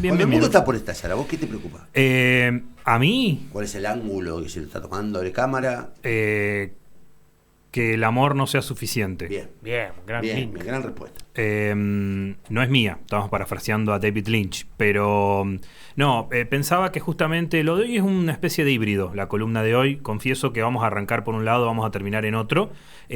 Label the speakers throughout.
Speaker 1: Cuando el mundo está por estallar, ¿a vos qué te preocupa?
Speaker 2: A mí...
Speaker 1: ¿Cuál es el ángulo que se le está tomando de cámara?
Speaker 2: Que el amor no sea suficiente.
Speaker 1: Bien, gran respuesta.
Speaker 2: No es mía, estamos parafraseando a David Lynch, pero no, pensaba que justamente lo de hoy es una especie de híbrido, la columna de hoy. Confieso que vamos a arrancar por un lado, vamos a terminar en otro.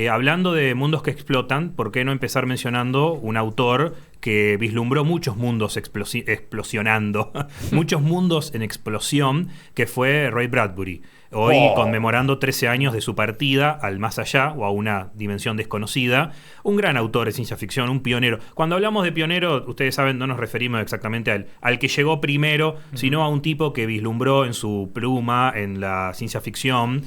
Speaker 2: Hablando de mundos que explotan, ¿por qué no empezar mencionando un autor que vislumbró muchos mundos explosionando, muchos mundos en explosión, que fue Ray Bradbury? Hoy conmemorando 13 años de su partida al más allá o a una dimensión desconocida. Un gran autor de ciencia ficción, un pionero. Cuando hablamos de pionero, ustedes saben, no nos referimos exactamente al que llegó primero, sino a un tipo que vislumbró en su pluma, en la ciencia ficción,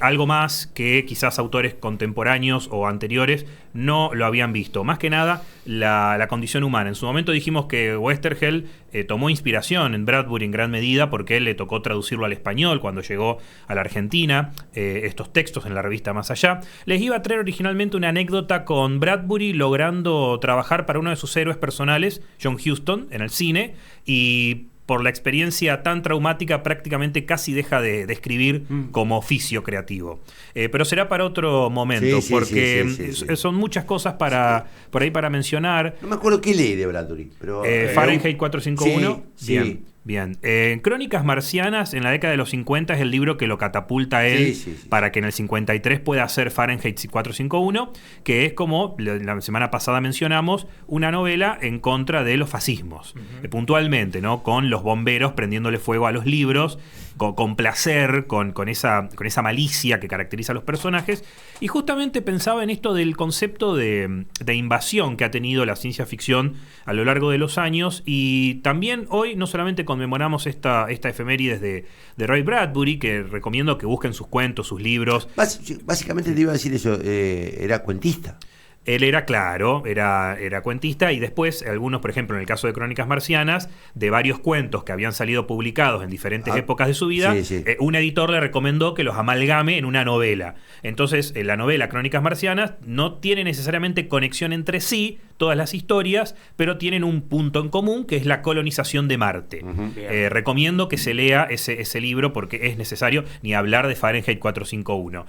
Speaker 2: algo más que quizás autores contemporáneos o anteriores no lo habían visto. Más que nada, la condición humana. En su momento dijimos que Westergel tomó inspiración en Bradbury en gran medida porque él le tocó traducirlo al español cuando llegó a la Argentina, estos textos en la revista Más Allá. Les iba a traer originalmente una anécdota con Bradbury logrando trabajar para uno de sus héroes personales, John Huston, en el cine, y por la experiencia tan traumática prácticamente casi deja de escribir como oficio creativo. Pero será para otro momento, porque son muchas cosas por ahí para mencionar.
Speaker 1: No me acuerdo qué leí de Bradbury, pero
Speaker 2: Fahrenheit 451.
Speaker 1: Sí.
Speaker 2: Bien. Crónicas Marcianas en la década de los 50 es el libro que lo catapulta a él para que en el 53 pueda hacer Fahrenheit 451, que es, como la semana pasada mencionamos, una novela en contra de los fascismos. Puntualmente, ¿no? Con los bomberos prendiéndole fuego a los libros, con placer, con esa malicia que caracteriza a los personajes. Y justamente pensaba en esto del concepto de invasión que ha tenido la ciencia ficción a lo largo de los años. Y también hoy no solamente conmemoramos esta efemérides de Ray Bradbury, que recomiendo que busquen sus cuentos, sus libros.
Speaker 1: Básicamente te iba a decir eso, era cuentista.
Speaker 2: Él era, claro, era cuentista, y después algunos, por ejemplo, en el caso de Crónicas Marcianas, de varios cuentos que habían salido publicados en diferentes épocas de su vida, un editor le recomendó que los amalgame en una novela. Entonces, la novela Crónicas Marcianas no tiene necesariamente conexión entre sí, todas las historias, pero tienen un punto en común, que es la colonización de Marte. Recomiendo que se lea ese libro porque es necesario, ni hablar de Fahrenheit 451.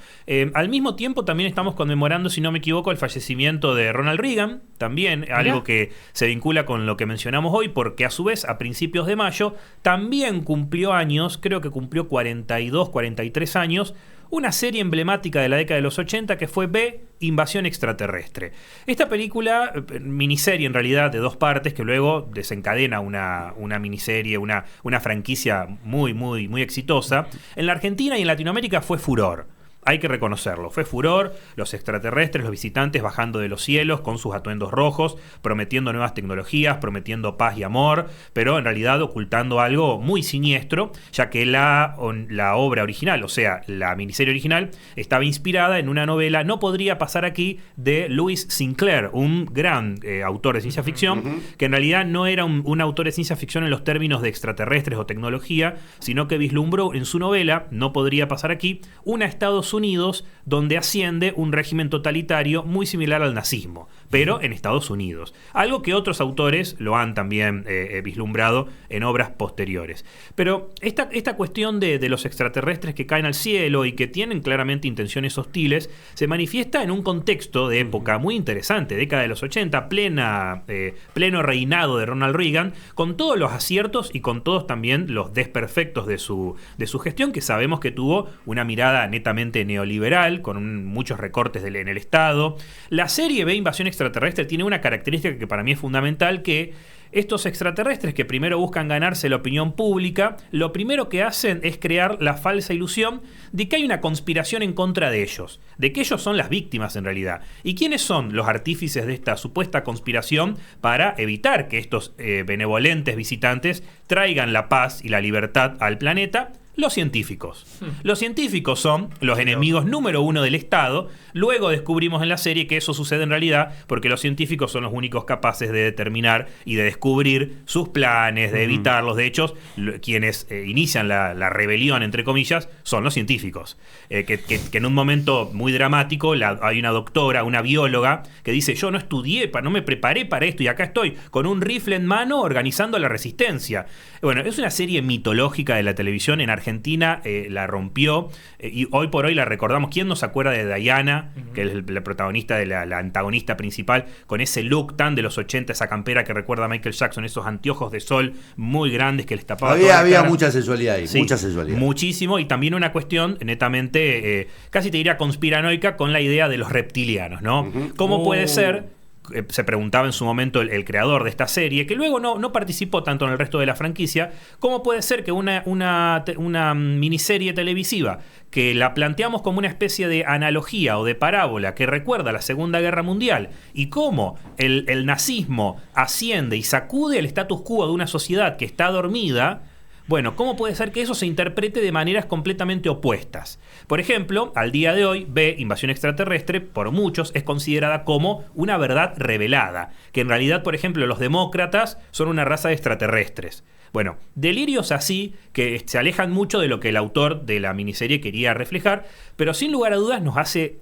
Speaker 2: Al mismo tiempo también estamos conmemorando, si no me equivoco, el fallecimiento de Ronald Reagan, también algo que se vincula con lo que mencionamos hoy, porque a su vez a principios de mayo también cumplió años, creo que cumplió 42, 43 años, una serie emblemática de la década de los 80 que fue B, Invasión Extraterrestre. Esta película, miniserie en realidad de 2 partes, que luego desencadena una miniserie, una franquicia muy, muy, muy exitosa, en la Argentina y en Latinoamérica fue furor. Hay que reconocerlo, fue furor, los extraterrestres, los visitantes bajando de los cielos con sus atuendos rojos, prometiendo nuevas tecnologías, prometiendo paz y amor, pero en realidad ocultando algo muy siniestro, ya que la obra original, o sea, la miniserie original, estaba inspirada en una novela No podría pasar aquí, de Lewis Sinclair, un gran autor de ciencia ficción, que en realidad no era un autor de ciencia ficción en los términos de extraterrestres o tecnología, sino que vislumbró en su novela No podría pasar aquí una Estados Unidos donde asciende un régimen totalitario muy similar al nazismo, pero en Estados Unidos. Algo que otros autores lo han también vislumbrado en obras posteriores. Pero esta cuestión de los extraterrestres que caen al cielo y que tienen claramente intenciones hostiles se manifiesta en un contexto de época muy interesante, década de los 80, pleno reinado de Ronald Reagan, con todos los aciertos y con todos también los desperfectos de su gestión, que sabemos que tuvo una mirada netamente neoliberal, con muchos recortes en el Estado. La serie B, Invasión Extraterrestre, tiene una característica que para mí es fundamental, que estos extraterrestres que primero buscan ganarse la opinión pública, lo primero que hacen es crear la falsa ilusión de que hay una conspiración en contra de ellos, de que ellos son las víctimas en realidad. ¿Y quiénes son los artífices de esta supuesta conspiración para evitar que estos benevolentes visitantes traigan la paz y la libertad al planeta? Los científicos. Los científicos son los enemigos número uno del Estado. Luego descubrimos en la serie que eso sucede en realidad porque los científicos son los únicos capaces de determinar y de descubrir sus planes, de evitarlos. De hecho, quienes inician la rebelión, entre comillas, son los científicos. Que en un momento muy dramático hay una doctora, una bióloga, que dice: yo no estudié, no me preparé para esto y acá estoy con un rifle en mano organizando la resistencia. Bueno, es una serie mitológica de la televisión. En Argentina la rompió y hoy por hoy la recordamos. ¿Quién no se acuerda de Diana, que es la protagonista, de la antagonista principal, con ese look tan de los 80, esa campera que recuerda a Michael Jackson, esos anteojos de sol muy grandes que les tapaban?
Speaker 1: Había mucha sensualidad ahí, sí, mucha sensualidad.
Speaker 2: Muchísimo, y también una cuestión netamente, casi te diría conspiranoica, con la idea de los reptilianos, ¿no? ¿Cómo puede ser? Se preguntaba en su momento el creador de esta serie, que luego no participó tanto en el resto de la franquicia. ¿Cómo puede ser que una miniserie televisiva que la planteamos como una especie de analogía o de parábola que recuerda la Segunda Guerra Mundial y cómo el nazismo asciende y sacude el status quo de una sociedad que está dormida? Bueno, ¿cómo puede ser que eso se interprete de maneras completamente opuestas? Por ejemplo, al día de hoy, Invasión Extraterrestre, por muchos, es considerada como una verdad revelada, que en realidad, por ejemplo, los demócratas son una raza de extraterrestres. Bueno, delirios así que se alejan mucho de lo que el autor de la miniserie quería reflejar, pero sin lugar a dudas nos hace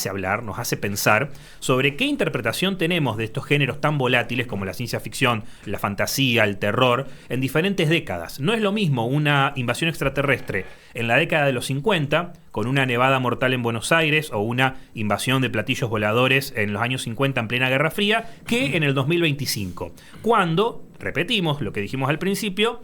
Speaker 2: hablar, nos hace pensar sobre qué interpretación tenemos de estos géneros tan volátiles como la ciencia ficción, la fantasía, el terror, en diferentes décadas. No es lo mismo una invasión extraterrestre en la década de los 50, con una nevada mortal en Buenos Aires, o una invasión de platillos voladores en los años 50 en plena Guerra Fría, que en el 2025, cuando, repetimos lo que dijimos al principio,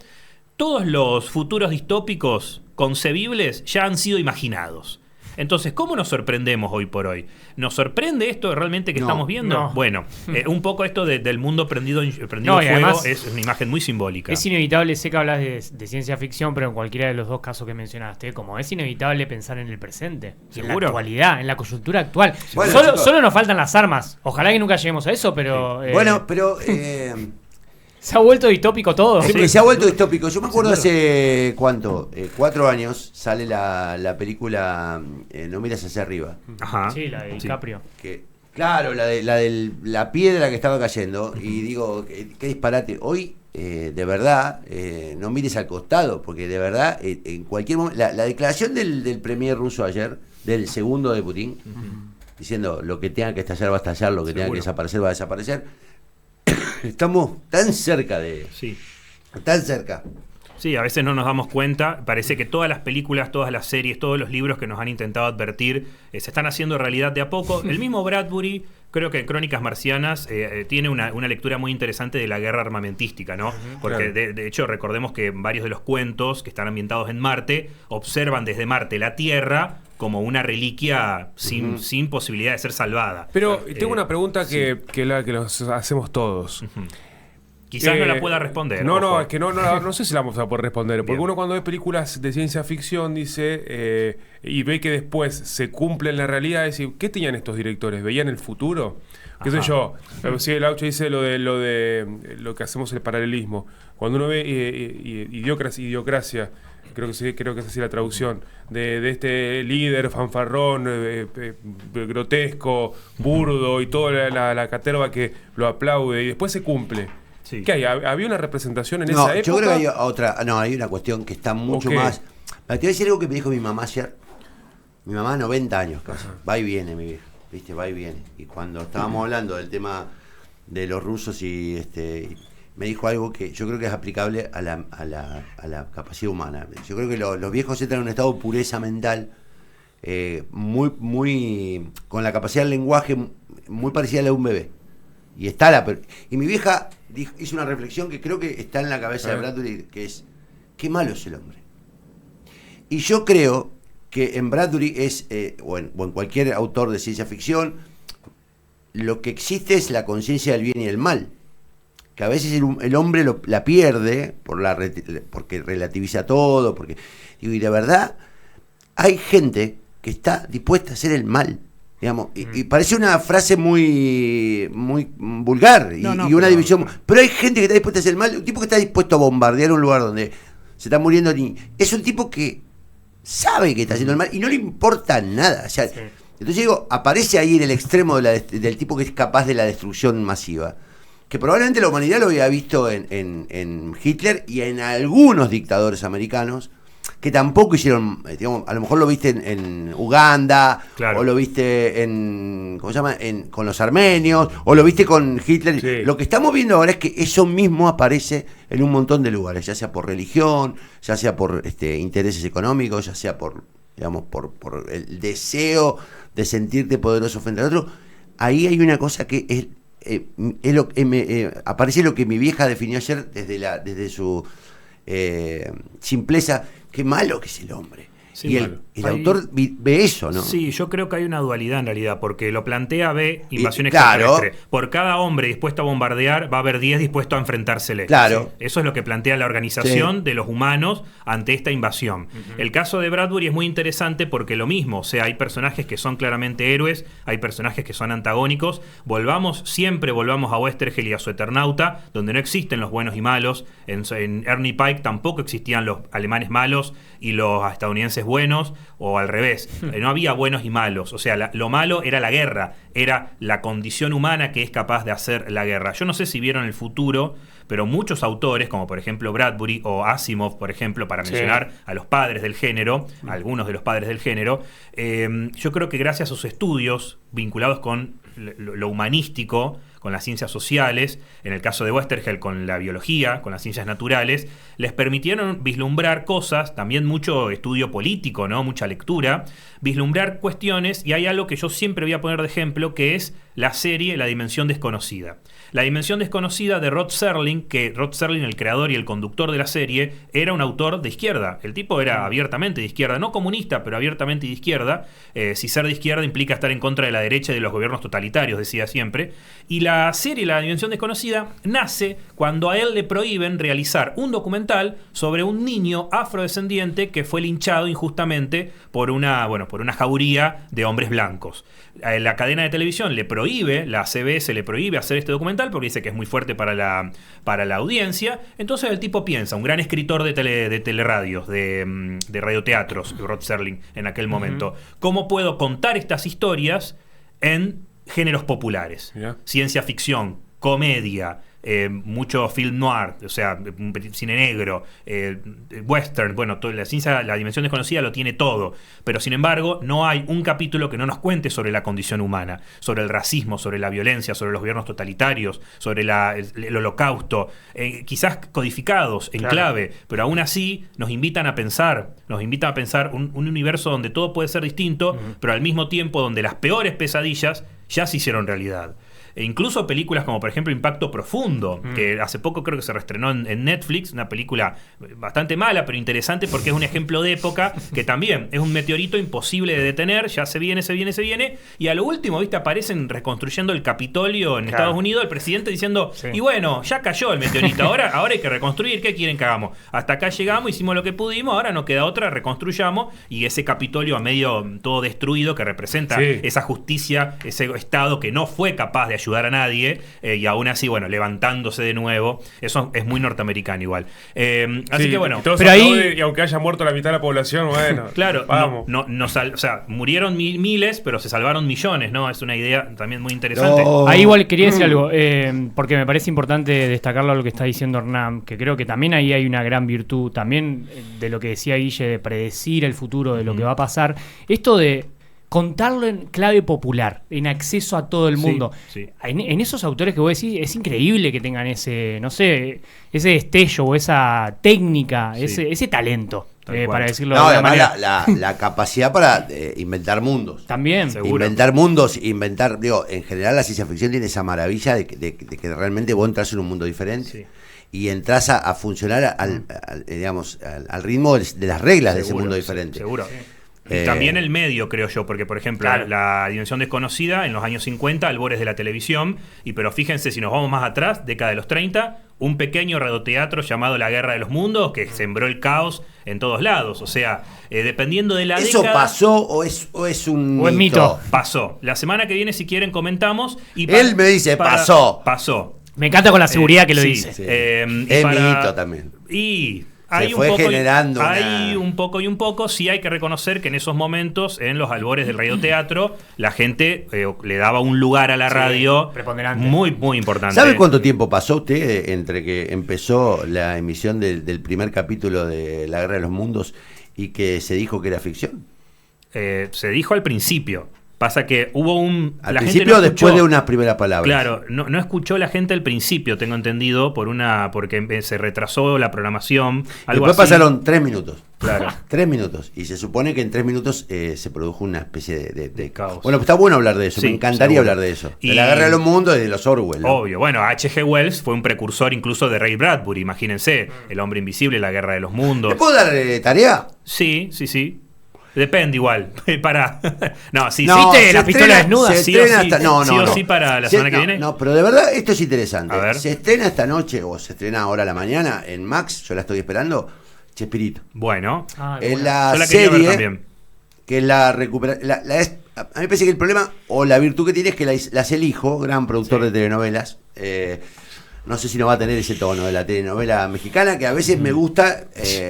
Speaker 2: todos los futuros distópicos concebibles ya han sido imaginados. Entonces, ¿cómo nos sorprendemos hoy por hoy? ¿Nos sorprende esto realmente que estamos viendo? No. Bueno, un poco esto del mundo prendido fuego es una imagen muy simbólica.
Speaker 3: Es inevitable, sé que hablas de ciencia ficción, pero en cualquiera de los dos casos que mencionaste, como es inevitable pensar en el presente, en la actualidad, en la coyuntura actual. Bueno, solo nos faltan las armas. Ojalá que nunca lleguemos a eso, pero... se ha vuelto distópico todo.
Speaker 1: Sí, se ha vuelto distópico. Yo me acuerdo hace, ¿cuánto? 4 años sale la película No miras hacia arriba.
Speaker 3: Ajá. Sí, la de DiCaprio.
Speaker 1: Claro, la de la piedra que estaba cayendo. Y digo, qué disparate. Hoy, de verdad, no mires al costado, porque de verdad, en cualquier momento... La declaración del premier ruso ayer, del segundo de Putin, diciendo lo que tenga que estallar va a estallar, lo que tenga que desaparecer va a desaparecer. Estamos tan cerca de...
Speaker 2: Sí.
Speaker 1: Tan cerca.
Speaker 2: Sí, a veces no nos damos cuenta. Parece que todas las películas, todas las series, todos los libros que nos han intentado advertir se están haciendo realidad de a poco. El mismo Bradbury, creo que en Crónicas Marcianas, tiene una lectura muy interesante de la guerra armamentística, ¿no? Porque de hecho recordemos que varios de los cuentos que están ambientados en Marte observan desde Marte la Tierra como una reliquia sin posibilidad de ser salvada.
Speaker 4: Pero tengo una pregunta que los hacemos todos.
Speaker 2: Quizás no la pueda responder.
Speaker 4: No, es que no sé si la vamos a poder responder. Porque uno cuando ve películas de ciencia ficción dice y ve que después se cumple en la realidad, es decir, ¿qué tenían estos directores? ¿Veían el futuro? ¿Qué sé yo? Si el Aucho dice lo de lo que hacemos el paralelismo. Cuando uno ve Idiocracia, creo que es así la traducción, de este líder fanfarrón, grotesco, burdo y toda la caterva que lo aplaude y después se cumple. Sí. ¿Qué hay? ¿Había una representación en esa época?
Speaker 1: Yo creo que hay otra. No, hay una cuestión que está mucho más. Te voy a decir algo que me dijo mi mamá ayer. Mi mamá, 90 años casi. Va y viene, mi vieja. ¿Viste? Va y viene. Y cuando estábamos hablando del tema de los rusos me dijo algo que yo creo que es aplicable a la capacidad humana. Yo creo que los viejos entran en un estado de pureza mental muy con la capacidad del lenguaje muy parecida a la de un bebé. Y mi vieja hizo una reflexión que creo que está en la cabeza de Bradbury, que es: qué malo es el hombre. Y yo creo que en Bradbury o en cualquier autor de ciencia ficción, lo que existe es la conciencia del bien y del mal, que a veces el hombre la pierde porque relativiza todo, y de verdad hay gente que está dispuesta a hacer el mal. Digamos, y parece una frase muy vulgar y una división, pero hay gente que está dispuesta a hacer el mal, un tipo que está dispuesto a bombardear un lugar donde se están muriendo niños. Es un tipo que sabe que está haciendo el mal y no le importa nada. O sea, entonces digo, aparece ahí en el extremo del tipo que es capaz de la destrucción masiva. Que probablemente la humanidad lo había visto en Hitler y en algunos dictadores americanos que tampoco hicieron, digamos, a lo mejor lo viste en Uganda, o lo viste ¿cómo se llama? Con los armenios, o lo viste con Hitler. Sí. Lo que estamos viendo ahora es que eso mismo aparece en un montón de lugares, ya sea por religión, ya sea por intereses económicos, ya sea por, digamos, por el deseo de sentirte poderoso frente al otro. Ahí hay una cosa que aparece lo que mi vieja definió ayer desde su simpleza. Qué malo que es el hombre. Sí, y el autor ve eso, ¿no?
Speaker 2: Sí, yo creo que hay una dualidad en realidad, porque lo plantea invasión extraterrestre. Claro. Por cada hombre dispuesto a bombardear, va a haber 10 dispuestos a enfrentársele.
Speaker 1: Claro.
Speaker 2: Sí. Eso es lo que plantea la organización de los humanos ante esta invasión. El caso de Bradbury es muy interesante porque lo mismo, o sea, hay personajes que son claramente héroes, hay personajes que son antagónicos. Siempre volvamos a Oesterheld y a su Eternauta, donde no existen los buenos y malos. En Ernie Pike tampoco existían los alemanes malos y los estadounidenses buenos, o al revés, no había buenos y malos, o sea, lo malo era la guerra, era la condición humana que es capaz de hacer la guerra. Yo no sé si vieron el futuro, pero muchos autores, como por ejemplo Bradbury o Asimov, por ejemplo, para mencionar a los padres del género, algunos de los padres del género, yo creo que gracias a sus estudios vinculados con lo humanístico, con las ciencias sociales, en el caso de Oesterheld con la biología, con las ciencias naturales, les permitieron vislumbrar cosas, también mucho estudio político, ¿no? Mucha lectura, vislumbrar cuestiones, y hay algo que yo siempre voy a poner de ejemplo, que es la serie La Dimensión Desconocida. La Dimensión Desconocida de Rod Serling, que Rod Serling, el creador y el conductor de la serie, era un autor de izquierda. El tipo era abiertamente de izquierda, no comunista, pero abiertamente de izquierda. Si ser de izquierda implica estar en contra de la derecha y de los gobiernos totalitarios, decía siempre. Y la serie La Dimensión Desconocida nace cuando a él le prohíben realizar un documental sobre un niño afrodescendiente que fue linchado injustamente por una jauría de hombres blancos. La cadena de televisión le prohíbe, la CBS le prohíbe hacer este documental porque dice que es muy fuerte para la audiencia. Entonces el tipo piensa, un gran escritor de teleradios, de radioteatros, Rod Serling en aquel momento, ¿cómo puedo contar estas historias en géneros populares? Ciencia ficción, comedia, mucho film noir, o sea, cine negro, western, bueno, la Dimensión Desconocida lo tiene todo, pero sin embargo no hay un capítulo que no nos cuente sobre la condición humana, sobre el racismo, sobre la violencia, sobre los gobiernos totalitarios, sobre el holocausto, quizás codificados en clave, pero aún así nos invitan a pensar un universo donde todo puede ser distinto, pero al mismo tiempo donde las peores pesadillas ya se hicieron realidad. E incluso películas como por ejemplo Impacto Profundo, que hace poco creo que se reestrenó en Netflix, una película bastante mala pero interesante porque es un ejemplo de época que también es un meteorito imposible de detener, ya se viene, y a lo último, viste, aparecen reconstruyendo el Capitolio en Estados Unidos, el presidente diciendo, y bueno, ya cayó el meteorito, ahora hay que reconstruir, ¿qué quieren que hagamos? Hasta acá llegamos, hicimos lo que pudimos, ahora no queda otra, reconstruyamos, y ese Capitolio a medio todo destruido que representa esa justicia, ese Estado que no fue capaz de ayudar a nadie, y aún así, bueno, levantándose de nuevo. Eso es muy norteamericano igual. Así que bueno.
Speaker 4: Pero ahí, y aunque haya muerto la mitad de la población, bueno.
Speaker 2: Claro, vamos. O sea, murieron miles, pero se salvaron millones, ¿no? Es una idea también muy interesante.
Speaker 3: No. Ahí igual quería decir algo, porque me parece importante destacarlo a lo que está diciendo Hernán, que creo que también ahí hay una gran virtud, también de lo que decía Guille, de predecir el futuro, de lo que va a pasar. Esto de contarlo en clave popular, en acceso a todo el mundo. En esos autores que vos decís, es increíble que tengan ese destello o esa técnica, ese talento, para decirlo de alguna manera.
Speaker 1: La capacidad para inventar mundos.
Speaker 3: También.
Speaker 1: Seguro. Inventar mundos, en general la ciencia ficción tiene esa maravilla de que realmente vos entras en un mundo diferente. Sí. Y entras a funcionar al ritmo de las reglas de ese mundo diferente.
Speaker 2: Seguro. También el medio, creo yo, porque por ejemplo la Dimensión Desconocida en los años 50, albores de la televisión, pero fíjense, si nos vamos más atrás, década de los 30, un pequeño radioteatro llamado La Guerra de los Mundos que sembró el caos en todos lados. O sea, dependiendo de la
Speaker 1: ¿Eso
Speaker 2: década...
Speaker 1: pasó o es un mito?
Speaker 2: Pasó. La semana que viene, si quieren, comentamos.
Speaker 1: Él me dice, pasó.
Speaker 2: Pasó.
Speaker 3: Me encanta con la seguridad que lo dice.
Speaker 1: Sí. Es mito también.
Speaker 2: Y
Speaker 1: Se fue generando
Speaker 2: hay un poco y un poco. Sí hay que reconocer que en esos momentos, en los albores del radioteatro, la gente le daba un lugar a la radio muy, muy importante.
Speaker 1: ¿Sabe cuánto tiempo pasó usted entre que empezó la emisión del primer capítulo de La Guerra de los Mundos y que se dijo que era ficción?
Speaker 2: Se dijo al principio. Pasa que hubo
Speaker 1: al principio no después de unas primeras palabras.
Speaker 2: Claro, no escuchó la gente al principio, tengo entendido, porque se retrasó la programación.
Speaker 1: Después pasaron 3 minutos.
Speaker 2: Claro.
Speaker 1: 3 minutos. Y se supone que en 3 minutos se produjo una especie de caos. Bueno, está bueno hablar de eso. Sí, me encantaría hablar de eso. De La Guerra de los Mundos y de los Orwell, ¿no?
Speaker 2: Obvio. Bueno, H.G. Wells fue un precursor incluso de Ray Bradbury. Imagínense, El Hombre Invisible, La Guerra de los Mundos.
Speaker 1: ¿Le puedo dar tarea?
Speaker 2: Sí. Depende igual. No, sí,
Speaker 3: ¿viste la pistola desnuda?
Speaker 2: Sí o sí para la semana que viene.
Speaker 1: No, pero de verdad esto es interesante.
Speaker 2: A ver.
Speaker 1: Se estrena esta noche, o se estrena ahora a la mañana, en Max, yo la estoy esperando, Chespirito.
Speaker 2: Bueno.
Speaker 1: Es la serie que es la recuperación. A mí me parece que el problema, o la virtud que tiene, es que la hace el hijo, gran productor de telenovelas. No sé si no va a tener ese tono de la telenovela mexicana, que a veces me gusta.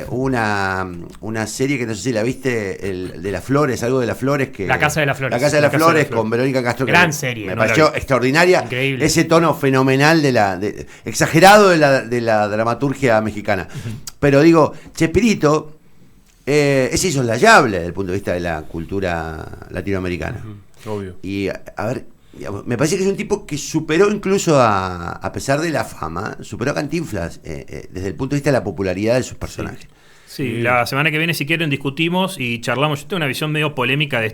Speaker 1: Una serie que no sé si la viste, de las flores, algo de las flores.
Speaker 3: La Casa de las Flores.
Speaker 1: La Casa de las Flores con Verónica Castro.
Speaker 3: Gran serie.
Speaker 1: Me pareció extraordinaria.
Speaker 3: Increíble.
Speaker 1: Ese tono fenomenal exagerado de la dramaturgia mexicana. Pero digo, Chespirito es insoslayable desde el punto de vista de la cultura latinoamericana.
Speaker 4: Obvio.
Speaker 1: Y a ver, me parece que es un tipo que superó incluso a pesar de la fama, superó a Cantinflas desde el punto de vista de la popularidad de sus personajes.
Speaker 2: Sí, la semana que viene, si quieren, discutimos y charlamos. Yo tengo una visión medio polémica de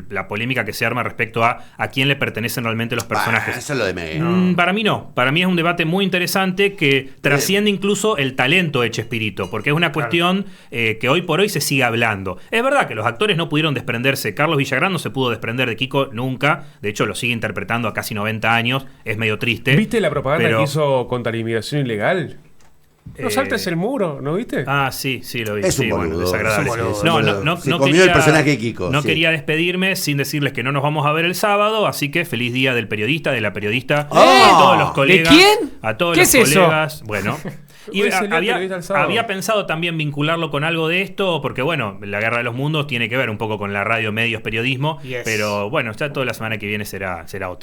Speaker 2: la polémica que se arma respecto a quién le pertenecen realmente los personajes.
Speaker 1: Eso es lo de medio.
Speaker 2: Para mí no. Para mí es un debate muy interesante que trasciende incluso el talento de Chespirito, porque es una cuestión que hoy por hoy se sigue hablando. Es verdad que los actores no pudieron desprenderse. Carlos Villagrán no se pudo desprender de Kiko nunca. De hecho, lo sigue interpretando a casi 90 años. Es medio triste.
Speaker 4: ¿Viste la propaganda que hizo contra la inmigración ilegal? No saltes el muro, ¿no viste?
Speaker 2: Sí, lo vi.
Speaker 1: Es un boludo,
Speaker 2: desagradable.
Speaker 1: Se comió el personaje de Kiko.
Speaker 2: Quería despedirme sin decirles que no nos vamos a ver el sábado, así que feliz día del periodista, de la periodista, a todos los colegas.
Speaker 3: ¿De quién?
Speaker 2: A todos
Speaker 3: ¿Qué
Speaker 2: los
Speaker 3: es
Speaker 2: colegas.
Speaker 3: Eso?
Speaker 2: Bueno. Y había pensado también vincularlo con algo de esto, porque bueno, La Guerra de los Mundos tiene que ver un poco con la radio, medios, periodismo, pero bueno, ya toda la semana que viene será otra.